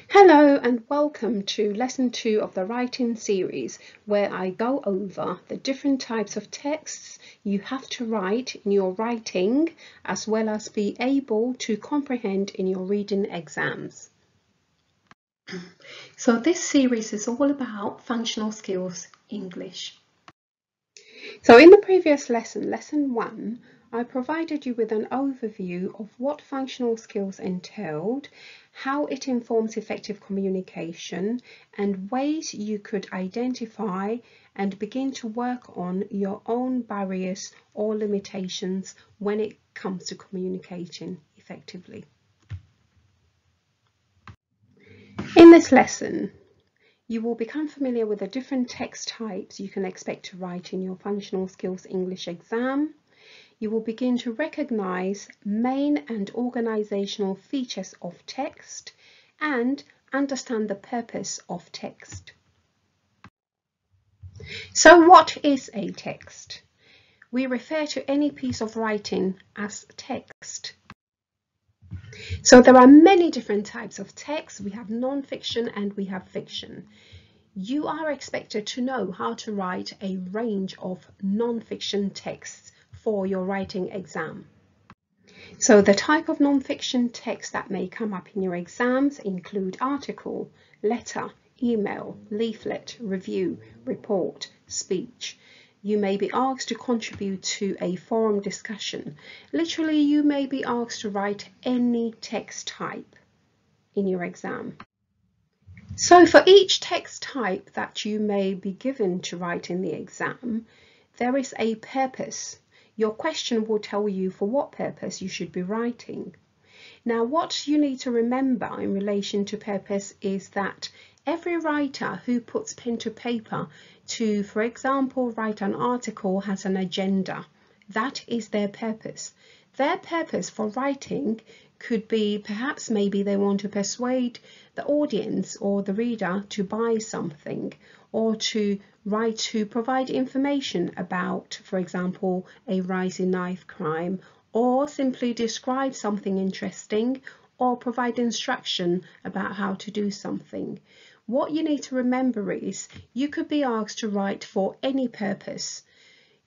Hello and welcome to lesson 2 of the writing series, where I go over the different types of texts you have to write in your writing as well as be able to comprehend in your reading exams. So this series is all about functional skills English. So in the previous lesson, lesson 1, I provided you with an overview of what functional skills entailed, how it informs effective communication, and ways you could identify and begin to work on your own barriers or limitations when it comes to communicating effectively. In this lesson, you will become familiar with the different text types you can expect to write in your functional skills English exam. You will begin to recognize main and organizational features of text and understand the purpose of text. So what is a text? We refer to any piece of writing as text. So there are many different types of text. We have non-fiction and we have fiction. You are expected to know how to write a range of non-fiction texts for your writing exam. So the type of non-fiction text that may come up in your exams include article, letter, email, leaflet, review, report, speech. You may be asked to contribute to a forum discussion. Literally, you may be asked to write any text type in your exam. So for each text type that you may be given to write in the exam, there is a purpose. Your question will tell you for what purpose you should be writing. Now, what you need to remember in relation to purpose is that every writer who puts pen to paper to, for example, write an article has an agenda. That is their purpose. Their purpose for writing could be perhaps maybe they want to persuade the audience or the reader to buy something, or to write to provide information about, for example, a rise in knife crime, or simply describe something interesting, or provide instruction about how to do something. What you need to remember is you could be asked to write for any purpose.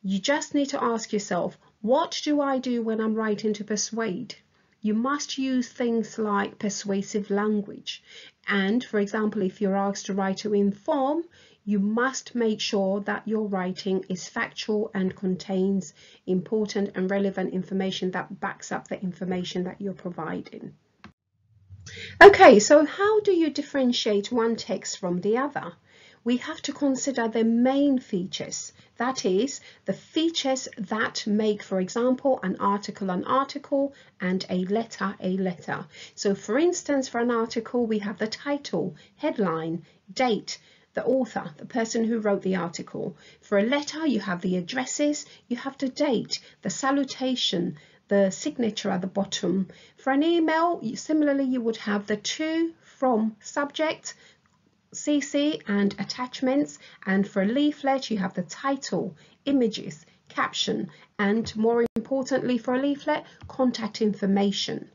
You just need to ask yourself, what do I do when I'm writing to persuade? You must use things like persuasive language. And for example, if you're asked to write to inform, you must make sure that your writing is factual and contains important and relevant information that backs up the information that you're providing. Okay, so how do you differentiate one text from the other? We have to consider the main features, that is, the features that make, for example, an article and a letter. So for instance, for an article, we have the title, headline, date, the author, the person who wrote the article. For a letter, you have the addresses, you have the date, the salutation, the signature at the bottom. For an email, similarly, you would have the to, from, subject, CC and attachments, and for a leaflet you have the title, images, caption, and more importantly for a leaflet, contact information.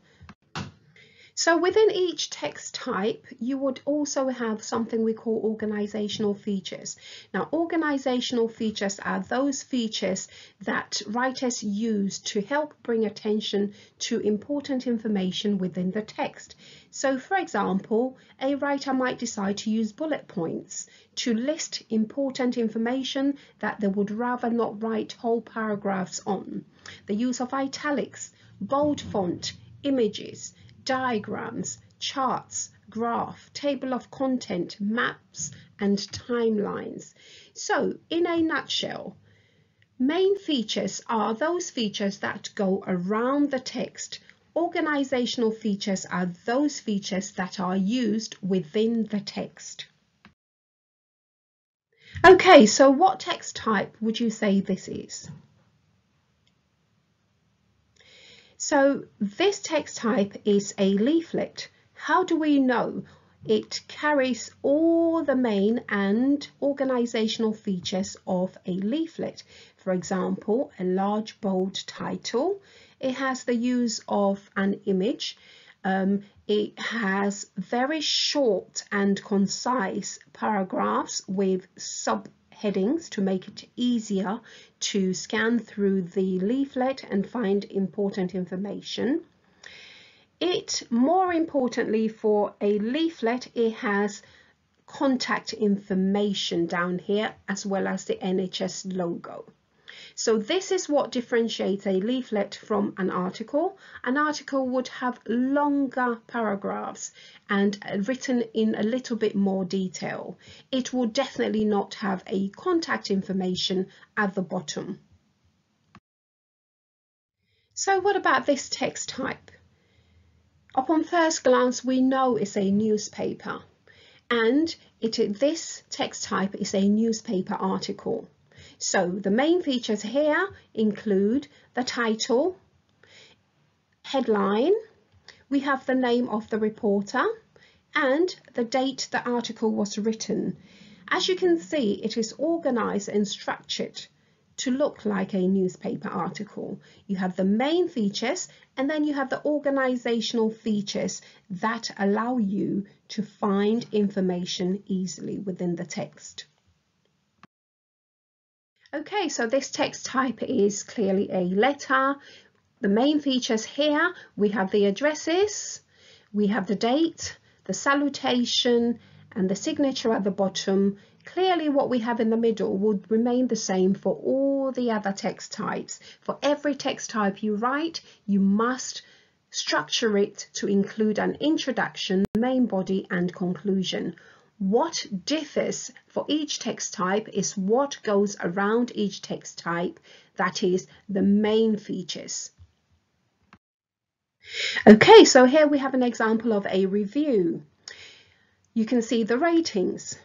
So within each text type, you would also have something we call organizational features. Now, organizational features are those features that writers use to help bring attention to important information within the text. So, for example, a writer might decide to use bullet points to list important information that they would rather not write whole paragraphs on. The use of italics, bold font, images, diagrams, charts, graph, table of content, maps, and timelines. So, in a nutshell, main features are those features that go around the text. Organizational features are those features that are used within the text. Okay, so what text type would you say this is? So this text type is a leaflet. How do we know? It carries all the main and organizational features of a leaflet. For example, a large bold title. It has the use of an image. It has very short and concise paragraphs with subheadings to make it easier to scan through the leaflet and find important information. More importantly, for a leaflet, it has contact information down here as well as the NHS logo. So this is what differentiates a leaflet from an article. An article would have longer paragraphs and written in a little bit more detail. It will definitely not have a contact information at the bottom. So what about this text type? Upon first glance, we know it's a newspaper, and this text type is a newspaper article. So the main features here include the title, headline, we have the name of the reporter, and the date the article was written. As you can see, it is organized and structured to look like a newspaper article. You have the main features, and then you have the organizational features that allow you to find information easily within the text. Okay, so this text type is clearly a letter. The main features here, we have the addresses, we have the date, the salutation, and the signature at the bottom. Clearly what we have in the middle would remain the same for all the other text types. For every text type you write, you must structure it to include an introduction, main body, and conclusion. What differs for each text type is what goes around each text type, that is the main features. Okay, so here we have an example of a review. You can see the ratings.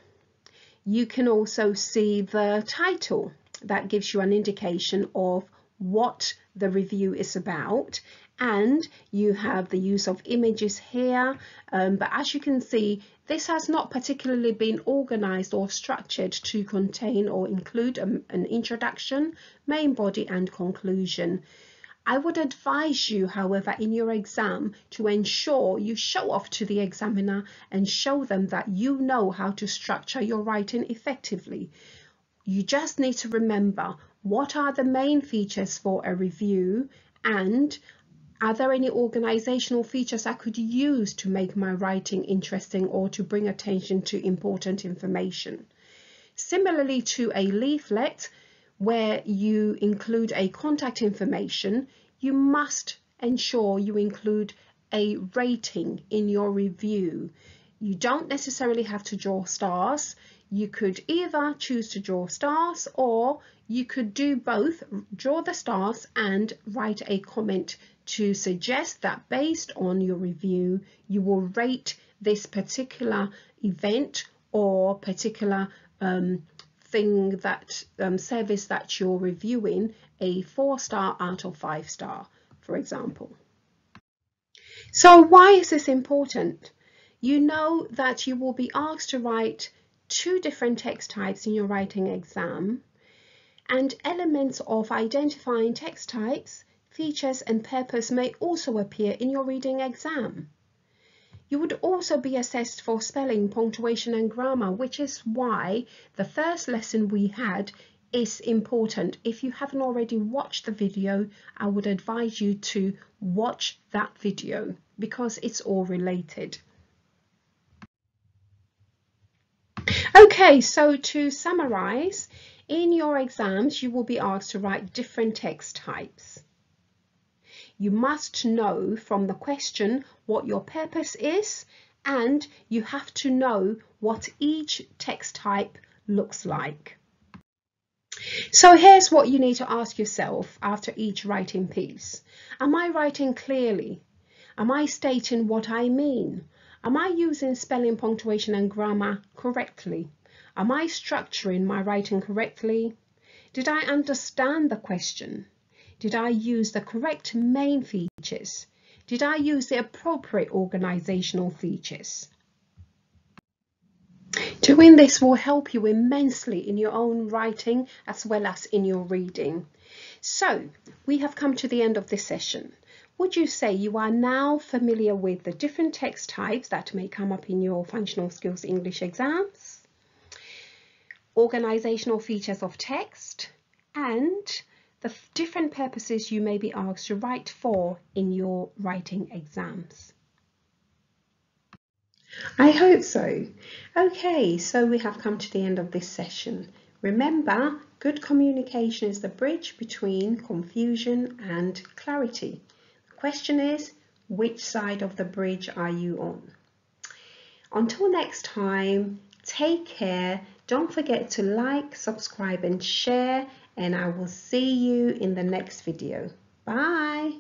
You can also see the title. That gives you an indication of what the review is about. And you have the use of images here, but as you can see, this has not particularly been organized or structured to contain or include an introduction, main body, and conclusion. I would advise you, however, in your exam to ensure you show off to the examiner and show them that you know how to structure your writing effectively. You just need to remember what are the main features for a review, and are there any organizational features I could use to make my writing interesting or to bring attention to important information. Similarly to a leaflet, where you include a contact information, you must ensure you include a rating in your review. You don't necessarily have to draw stars. You could either choose to draw stars, or you could do both, draw the stars and write a comment to suggest that based on your review, you will rate this particular event or particular thing that service that you're reviewing a 4-star out of 5-star, for example. So why is this important? You know that you will be asked to write 2 different text types in your writing exam, and elements of identifying text types, features, and purpose may also appear in your reading exam. You would also be assessed for spelling, punctuation, and grammar, which is why the first lesson we had is important. If you haven't already watched the video, I would advise you to watch that video because it's all related. Okay, so to summarize, in your exams, you will be asked to write different text types. You must know from the question what your purpose is, and you have to know what each text type looks like. So here's what you need to ask yourself after each writing piece. Am I writing clearly? Am I stating what I mean? Am I using spelling, punctuation, and grammar correctly? Am I structuring my writing correctly? Did I understand the question? Did I use the correct main features? Did I use the appropriate organizational features? Doing this will help you immensely in your own writing as well as in your reading. So we have come to the end of this session. Would you say you are now familiar with the different text types that may come up in your functional skills English exams, organisational features of text, and the different purposes you may be asked to write for in your writing exams? I hope so. Okay, so we have come to the end of this session. Remember, good communication is the bridge between confusion and clarity. The question is, which side of the bridge are you on? Until next time, take care. Don't forget to like, subscribe and share, and I will see you in the next video. Bye.